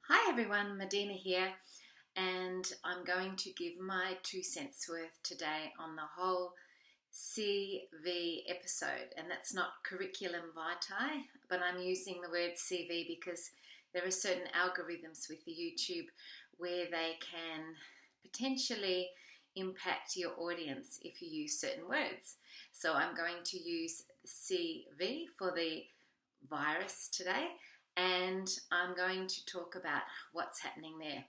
Hi everyone, Medina here, and I'm going to give my 2 cents worth today on the whole CV episode. And that's not curriculum vitae, but I'm using the word CV because there are certain algorithms with the YouTube where they can potentially impact your audience if you use certain words. So I'm going to use CV for the virus today, and I'm going to talk about what's happening there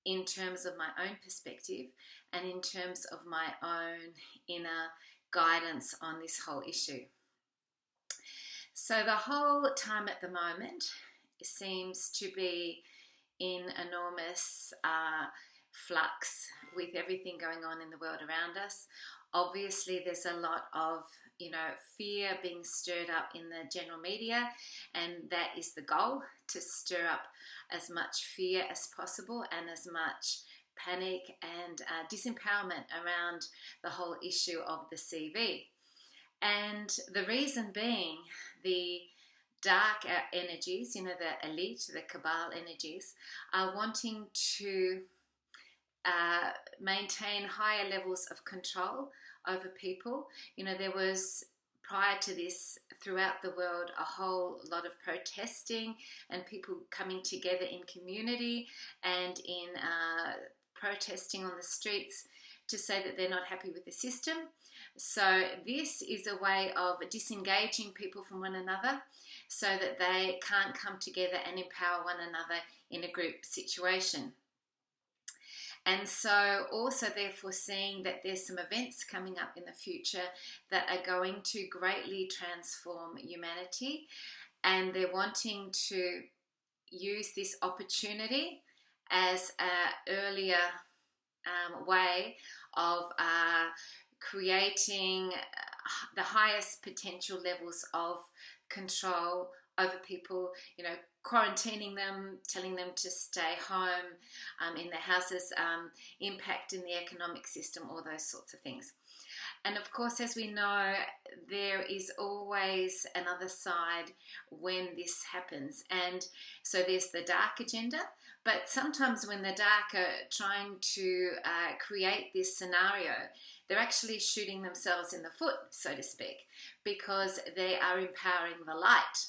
in terms of my own perspective and in terms of my own inner guidance on this whole issue. So the whole time at the moment seems to be in enormous flux with everything going on in the world around us. Obviously, there's a lot of fear being stirred up in the general media, and that is the goal, to stir up as much fear as possible and as much panic and disempowerment around the whole issue of the CV. And the reason being, the dark energies, the elite, the cabal energies, are wanting to maintain higher levels of control over people. There was, prior to this, throughout the world, a whole lot of protesting and people coming together in community and in protesting on the streets to say that they're not happy with the system. So this is a way of disengaging people from one another so that they can't come together and empower one another in a group situation. And so also they're foreseeing that there's some events coming up in the future that are going to greatly transform humanity, and they're wanting to use this opportunity as an earlier way of creating the highest potential levels of control over people, quarantining them, telling them to stay home in their houses, impacting the economic system, all those sorts of things. And of course, as we know, there is always another side when this happens. And so there's the dark agenda, but sometimes when the dark are trying to create this scenario, they're actually shooting themselves in the foot, so to speak, because they are empowering the light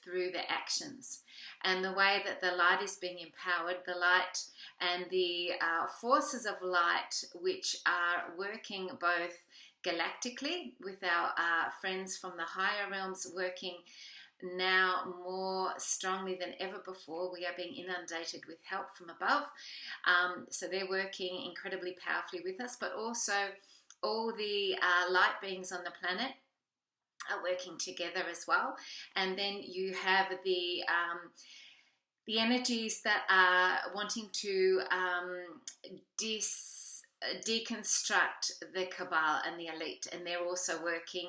through their actions. And the way that the light is being empowered, the light and the forces of light, which are working both galactically with our friends from the higher realms, working now more strongly than ever before. We are being inundated with help from above. So they're working incredibly powerfully with us, but also all the light beings on the planet are working together as well. And then you have the energies that are wanting to deconstruct the cabal and the elite, and they're also working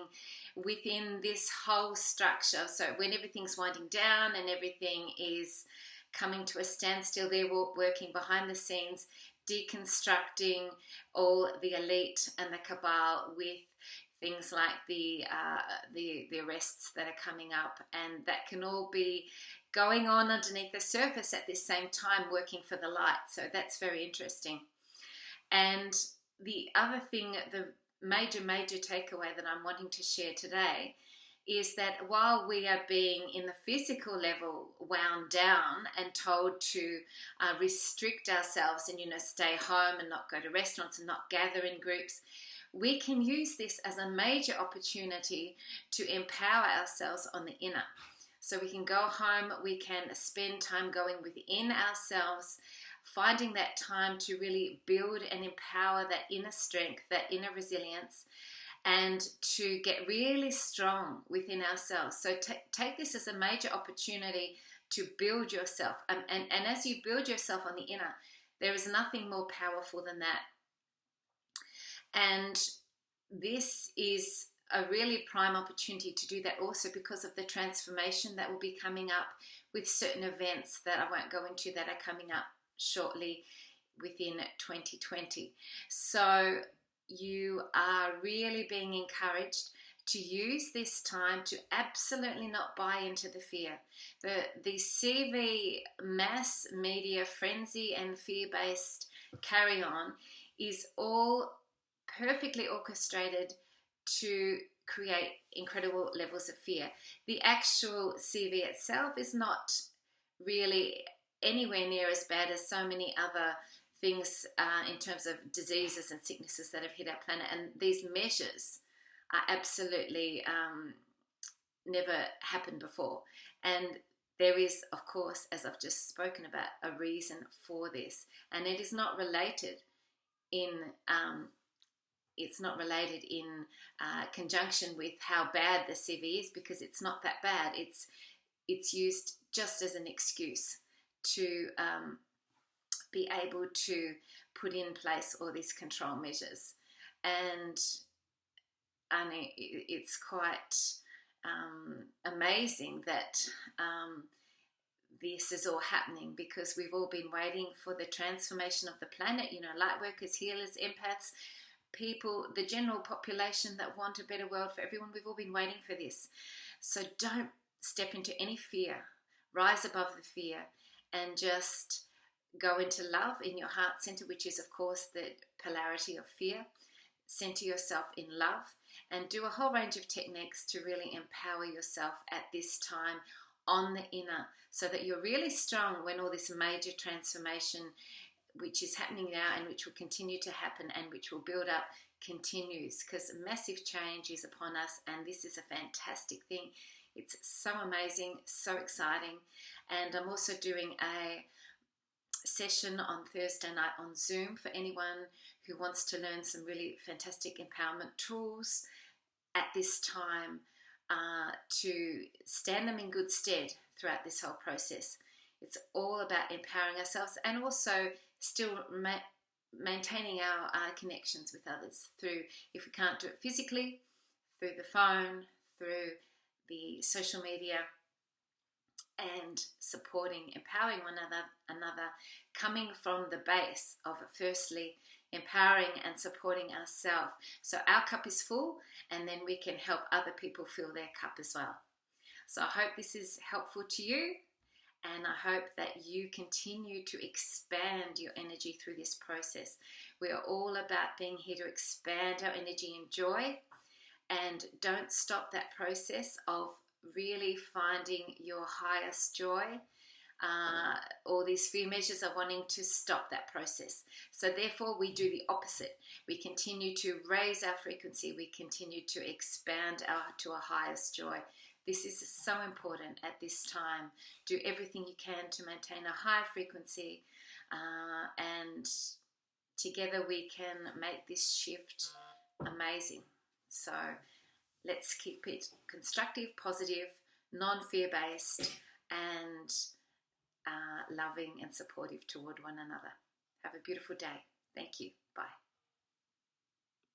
within this whole structure. So when everything's winding down and everything is coming to a standstill, they're working behind the scenes, deconstructing all the elite and the cabal with things like the arrests that are coming up, and that can all be going on underneath the surface at this same time, working for the light. So that's very interesting. And the other thing, the major takeaway that I'm wanting to share today is that while we are being in the physical level wound down and told to restrict ourselves and stay home and not go to restaurants and not gather in groups, we can use this as a major opportunity to empower ourselves on the inner. So we can go home, we can spend time going within ourselves, finding that time to really build and empower that inner strength, that inner resilience, and to get really strong within ourselves. So take this as a major opportunity to build yourself. And as you build yourself on the inner, there is nothing more powerful than that. And this is a really prime opportunity to do that also because of the transformation that will be coming up with certain events that I won't go into that are coming up shortly within 2020. So you are really being encouraged to use this time to absolutely not buy into the fear. The CV mass media frenzy and fear-based carry-on is all perfectly orchestrated to create incredible levels of fear. The actual CV itself is not really anywhere near as bad as so many other things in terms of diseases and sicknesses that have hit our planet. And these measures are absolutely never happened before. And there is, of course, as I've just spoken about, a reason for this. And it is not related in conjunction with how bad the CV is, because it's not that bad. It's used just as an excuse to be able to put in place all these control measures. And it's quite amazing that this is all happening, because we've all been waiting for the transformation of the planet. Light workers, healers, empaths, people, the general population that want a better world for everyone. We've all been waiting for this. So don't step into any fear. Rise above the fear and just go into love in your heart center, which is, of course, the polarity of fear. Center yourself in love and do a whole range of techniques to really empower yourself at this time on the inner, so that you're really strong when all this major transformation, which is happening now and which will continue to happen and which will build up, continues, because massive change is upon us, and this is a fantastic thing. It's so amazing, so exciting. And I'm also doing a session on Thursday night on Zoom for anyone who wants to learn some really fantastic empowerment tools at this time to stand them in good stead throughout this whole process. It's all about empowering ourselves and also still maintaining our connections with others through, if we can't do it physically, through the phone, through the social media, and supporting, empowering one another, coming from the base of firstly empowering and supporting ourselves. So our cup is full, and then we can help other people fill their cup as well. So I hope this is helpful to you, and I hope that you continue to expand your energy through this process. We are all about being here to expand our energy and joy, and don't stop that process of really finding your highest joy. All these fear measures are wanting to stop that process. So therefore we do the opposite. We continue to raise our frequency. We continue to expand to our highest joy. This is so important at this time. Do everything you can to maintain a high frequency, and together we can make this shift amazing. So let's keep it constructive, positive, non-fear-based, and loving and supportive toward one another. Have a beautiful day. Thank you. Bye.